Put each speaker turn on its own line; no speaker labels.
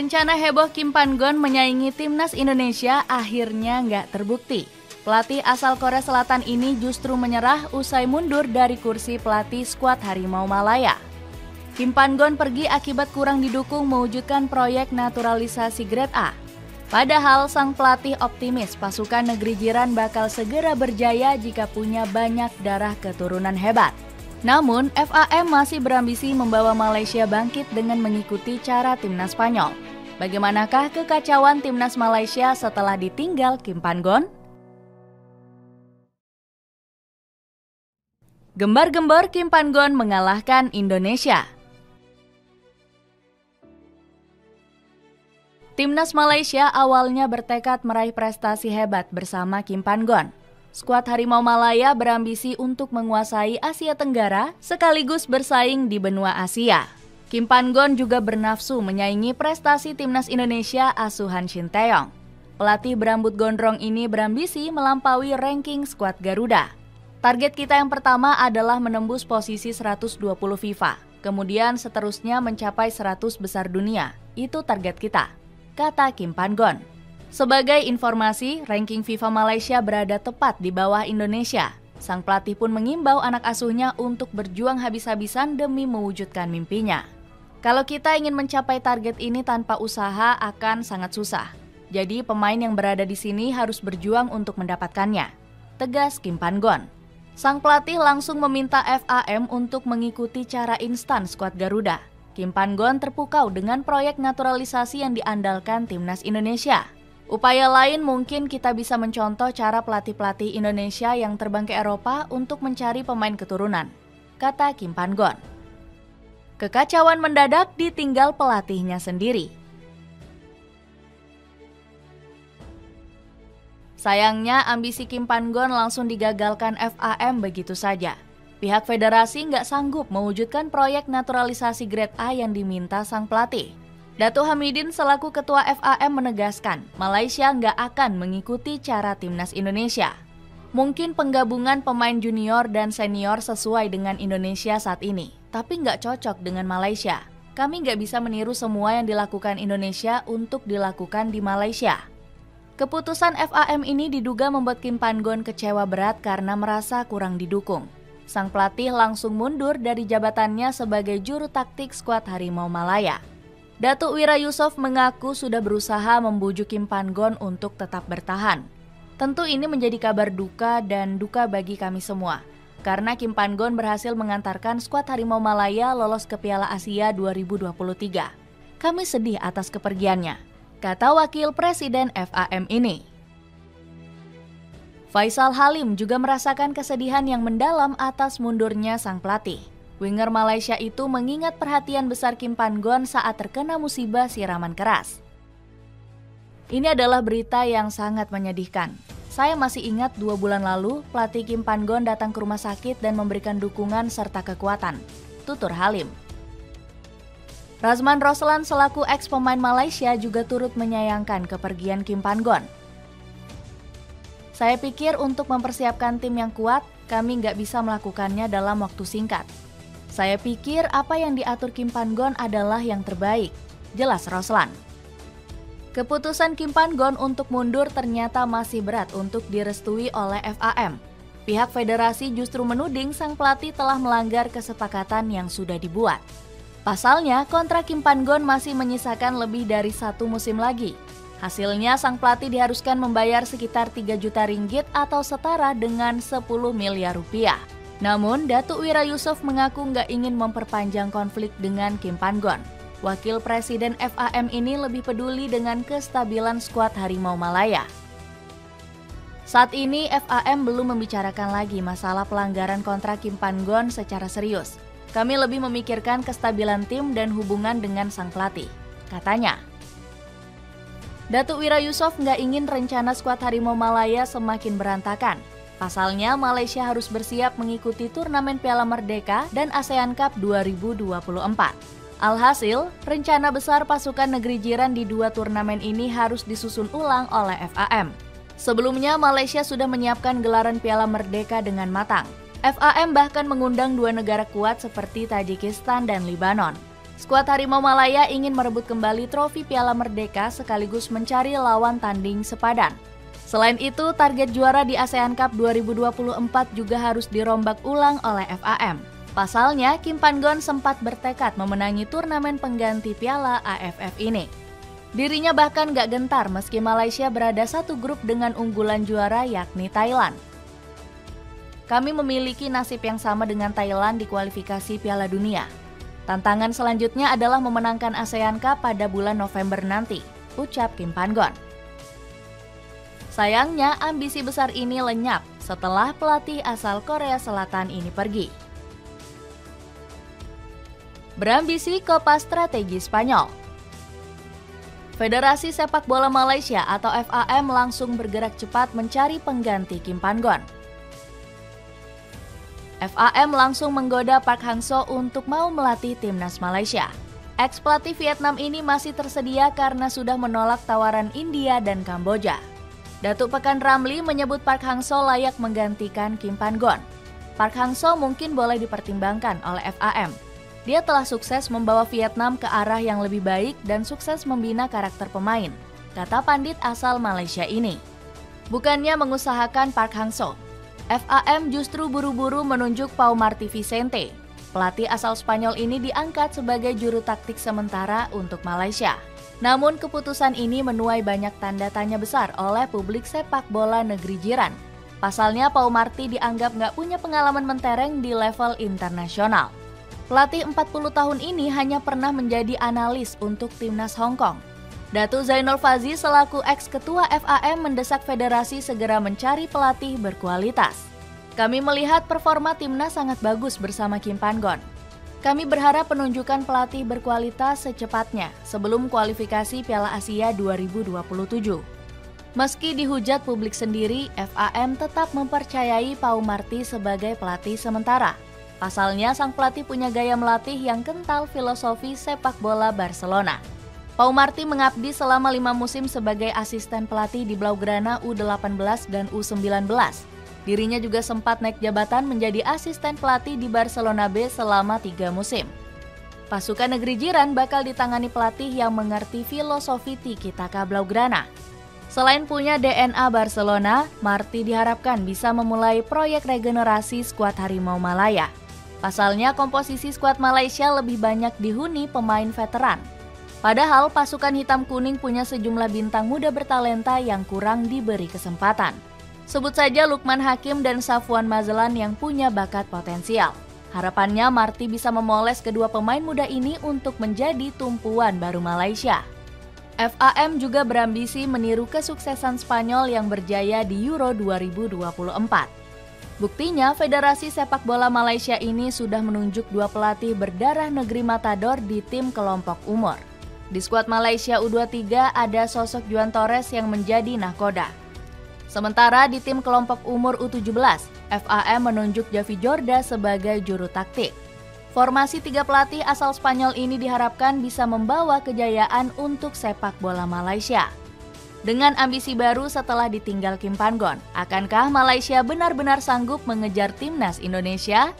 Rencana heboh Kim Pan-gon menyaingi timnas Indonesia akhirnya nggak terbukti. Pelatih asal Korea Selatan ini justru menyerah usai mundur dari kursi pelatih skuad Harimau Malaya. Kim Pan-gon pergi akibat kurang didukung mewujudkan proyek naturalisasi Grade A. Padahal sang pelatih optimis pasukan negeri jiran bakal segera berjaya jika punya banyak darah keturunan hebat. Namun, FAM masih berambisi membawa Malaysia bangkit dengan mengikuti cara timnas Spanyol. Bagaimanakah kekacauan timnas Malaysia setelah ditinggal Kim Pan-gon? Gembar-gembor Kim Pan-gon mengalahkan Indonesia. Timnas Malaysia awalnya bertekad meraih prestasi hebat bersama Kim Pan-gon. Skuad Harimau Malaya berambisi untuk menguasai Asia Tenggara sekaligus bersaing di benua Asia. Kim Pan-gon juga bernafsu menyaingi prestasi timnas Indonesia asuhan Shin Tae-yong. Pelatih berambut gondrong ini berambisi melampaui ranking skuad Garuda. Target kita yang pertama adalah menembus posisi 120 FIFA, kemudian seterusnya mencapai 100 besar dunia. Itu target kita, kata Kim Pan-gon. Sebagai informasi, ranking FIFA Malaysia berada tepat di bawah Indonesia. Sang pelatih pun mengimbau anak asuhnya untuk berjuang habis-habisan demi mewujudkan mimpinya. Kalau kita ingin mencapai target ini tanpa usaha akan sangat susah. Jadi pemain yang berada di sini harus berjuang untuk mendapatkannya, tegas Kim Pan-gon. Sang pelatih langsung meminta FAM untuk mengikuti cara instan skuad Garuda. Kim Pan-gon terpukau dengan proyek naturalisasi yang diandalkan timnas Indonesia. Upaya lain mungkin kita bisa mencontoh cara pelatih-pelatih Indonesia yang terbang ke Eropa untuk mencari pemain keturunan, kata Kim Pan-gon. Kekacauan mendadak ditinggal pelatihnya sendiri. Sayangnya ambisi Kim Pan-gon langsung digagalkan FAM begitu saja. Pihak federasi nggak sanggup mewujudkan proyek naturalisasi Grade A yang diminta sang pelatih. Datuk Hamidin selaku Ketua FAM menegaskan, Malaysia nggak akan mengikuti cara timnas Indonesia. Mungkin penggabungan pemain junior dan senior sesuai dengan Indonesia saat ini, tapi nggak cocok dengan Malaysia. Kami nggak bisa meniru semua yang dilakukan Indonesia untuk dilakukan di Malaysia. Keputusan FAM ini diduga membuat Kim Pan-gon kecewa berat karena merasa kurang didukung. Sang pelatih langsung mundur dari jabatannya sebagai juru taktik skuad Harimau Malaya. Datuk Wira Yusof mengaku sudah berusaha membujuk Kim Pan-gon untuk tetap bertahan. Tentu ini menjadi kabar duka dan duka bagi kami semua, karena Kim Pan-gon berhasil mengantarkan skuad Harimau Malaya lolos ke Piala Asia 2023. Kami sedih atas kepergiannya, kata Wakil Presiden FAM ini. Faisal Halim juga merasakan kesedihan yang mendalam atas mundurnya sang pelatih. Winger Malaysia itu mengingat perhatian besar Kim Pan-gon saat terkena musibah siraman keras. Ini adalah berita yang sangat menyedihkan. Saya masih ingat 2 bulan lalu, pelatih Kim Pan-gon datang ke rumah sakit dan memberikan dukungan serta kekuatan, tutur Halim. Razman Roslan selaku ex-pemain Malaysia juga turut menyayangkan kepergian Kim Pan-gon. Saya pikir untuk mempersiapkan tim yang kuat, kami nggak bisa melakukannya dalam waktu singkat. Saya pikir apa yang diatur Kim Pan-gon adalah yang terbaik, jelas Roslan. Keputusan Kim Pan-gon untuk mundur ternyata masih berat untuk direstui oleh FAM. Pihak federasi justru menuding sang pelatih telah melanggar kesepakatan yang sudah dibuat. Pasalnya, kontrak Kim Pan-gon masih menyisakan lebih dari 1 musim lagi. Hasilnya, sang pelatih diharuskan membayar sekitar 3 juta ringgit atau setara dengan 10 miliar rupiah. Namun, Datuk Wira Yusof mengaku nggak ingin memperpanjang konflik dengan Kim Pan-gon. Wakil Presiden FAM ini lebih peduli dengan kestabilan skuad Harimau Malaya. Saat ini, FAM belum membicarakan lagi masalah pelanggaran kontrak Kim Pan-gon secara serius. Kami lebih memikirkan kestabilan tim dan hubungan dengan sang pelatih, katanya. Datuk Wira Yusof nggak ingin rencana skuad Harimau Malaya semakin berantakan. Pasalnya, Malaysia harus bersiap mengikuti turnamen Piala Merdeka dan ASEAN Cup 2024. Alhasil, rencana besar pasukan negeri jiran di 2 turnamen ini harus disusun ulang oleh FAM. Sebelumnya, Malaysia sudah menyiapkan gelaran Piala Merdeka dengan matang. FAM bahkan mengundang 2 negara kuat seperti Tajikistan dan Lebanon. Skuad Harimau Malaya ingin merebut kembali trofi Piala Merdeka sekaligus mencari lawan tanding sepadan. Selain itu, target juara di ASEAN Cup 2024 juga harus dirombak ulang oleh FAM. Pasalnya, Kim Pan-gon sempat bertekad memenangi turnamen pengganti Piala AFF ini. Dirinya bahkan gak gentar meski Malaysia berada satu grup dengan unggulan juara yakni Thailand. Kami memiliki nasib yang sama dengan Thailand di kualifikasi Piala Dunia. Tantangan selanjutnya adalah memenangkan ASEAN Cup pada bulan November nanti, ucap Kim Pan-gon. Sayangnya, ambisi besar ini lenyap setelah pelatih asal Korea Selatan ini pergi. Berambisi Copa Strategi Spanyol. Federasi Sepak Bola Malaysia atau FAM langsung bergerak cepat mencari pengganti Kim Pan-gon. FAM langsung menggoda Park Hang-seo untuk mau melatih timnas Malaysia. Ex-pelatih Vietnam ini masih tersedia karena sudah menolak tawaran India dan Kamboja. Datuk Pekan Ramli menyebut Park Hang-seo layak menggantikan Kim Pan-gon. Park Hang-seo mungkin boleh dipertimbangkan oleh FAM. Dia telah sukses membawa Vietnam ke arah yang lebih baik dan sukses membina karakter pemain, kata pandit asal Malaysia ini. Bukannya mengusahakan Park Hang-seo, FAM justru buru-buru menunjuk Pau Marti Vicente. Pelatih asal Spanyol ini diangkat sebagai juru taktik sementara untuk Malaysia. Namun keputusan ini menuai banyak tanda tanya besar oleh publik sepak bola negeri jiran. Pasalnya Pau Marti dianggap nggak punya pengalaman mentereng di level internasional. Pelatih 40 tahun ini hanya pernah menjadi analis untuk timnas Hong Kong. Datuk Zainul Fazi selaku ex-ketua FAM mendesak federasi segera mencari pelatih berkualitas. Kami melihat performa timnas sangat bagus bersama Kim Pan-gon. Kami berharap penunjukan pelatih berkualitas secepatnya sebelum kualifikasi Piala Asia 2027. Meski dihujat publik sendiri, FAM tetap mempercayai Pau Marti sebagai pelatih sementara. Pasalnya sang pelatih punya gaya melatih yang kental filosofi sepak bola Barcelona. Pau Marti mengabdi selama 5 musim sebagai asisten pelatih di Blaugrana U18 dan U19. Dirinya juga sempat naik jabatan menjadi asisten pelatih di Barcelona B selama 3 musim. Pasukan negeri jiran bakal ditangani pelatih yang mengerti filosofi tiki-taka Blaugrana. Selain punya DNA Barcelona, Marti diharapkan bisa memulai proyek regenerasi skuad Harimau Malaya. Pasalnya komposisi skuad Malaysia lebih banyak dihuni pemain veteran. Padahal pasukan hitam kuning punya sejumlah bintang muda bertalenta yang kurang diberi kesempatan. Sebut saja Lukman Hakim dan Safwan Mazlan yang punya bakat potensial. Harapannya Marti bisa memoles kedua pemain muda ini untuk menjadi tumpuan baru Malaysia. FAM juga berambisi meniru kesuksesan Spanyol yang berjaya di Euro 2024. Buktinya, Federasi Sepak Bola Malaysia ini sudah menunjuk 2 pelatih berdarah negeri matador di tim kelompok umur. Di skuad Malaysia U23 ada sosok Juan Torres yang menjadi nahkoda. Sementara di tim kelompok umur U17, FAM menunjuk Javi Jorda sebagai juru taktik. Formasi 3 pelatih asal Spanyol ini diharapkan bisa membawa kejayaan untuk sepak bola Malaysia. Dengan ambisi baru setelah ditinggal Kim Pan-gon, akankah Malaysia benar-benar sanggup mengejar timnas Indonesia?